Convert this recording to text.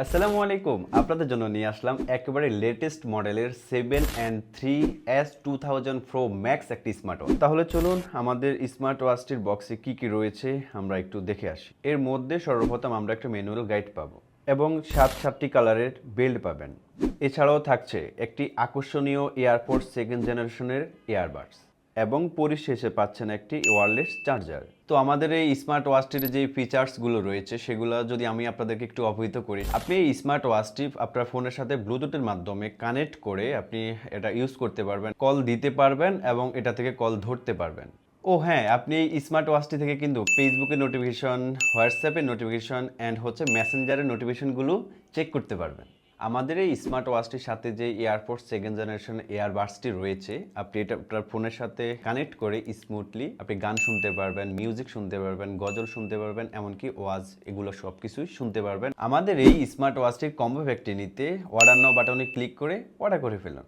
আসসালামু আলাইকুম। আপনাদের জন্য নিয়ে আসলাম একেবারে লেটেস্ট মডেলের 7 and 3s 2000 Pro Max একটি স্মার্ট ওয়াচ। তাহলে চলুন আমাদের স্মার্ট ওয়াচটির বক্সে কি কি রয়েছে আমরা একটু দেখে আসি। এর মধ্যে সর্বপ্রথম আমরা একটা ম্যানুয়াল গাইড পাবো এবং সাতটি কালারের বেল্ট পাবেন। এছাড়াও থাকছে একটি আকর্ষণীয় এয়ারপোর্ট সেকেন্ড জেনারেশনের ইয়ারবাডস এবং পরিশেষে পাচ্ছেন একটি ওয়্যারলেস চার্জার। তো আমাদের এই স্মার্ট ওয়াচটির যে ফিচার্সগুলো রয়েছে সেগুলো যদি আমি আপনাদেরকে একটু অবহিত করি, আপনি এই স্মার্ট ওয়াচটি আপনার ফোনের সাথে ব্লুটুথের মাধ্যমে কানেক্ট করে আপনি এটা ইউজ করতে পারবেন, কল দিতে পারবেন এবং এটা থেকে কল ধরতে পারবেন। ও হ্যাঁ, আপনি এই স্মার্ট ওয়াচটি থেকে কিন্তু ফেসবুকের নোটিফিকেশন, হোয়াটসঅ্যাপের নোটিফিকেশন অ্যান্ড মেসেঞ্জারের নোটিফিকেশনগুলো চেক করতে পারবেন। আমাদের এই স্মার্ট ওয়াচটির সাথে যে এয়ারপোর্ট সেকেন্ড জেনারেশন এয়ারবাডসটি রয়েছে, আপনি এটা আপনার ফোনের সাথে কানেক্ট করে স্মুথলি আপনি গান শুনতে পারবেন, মিউজিক শুনতে পারবেন, গজল শুনতে পারবেন, এমনকি ওয়াজ এগুলো সব কিছুই শুনতে পারবেন। আমাদের এই স্মার্ট ওয়াচটির কম্বো প্যাকটি নিতে অর্ডার নাও বাটনে ক্লিক করে অর্ডার করে ফেলুন।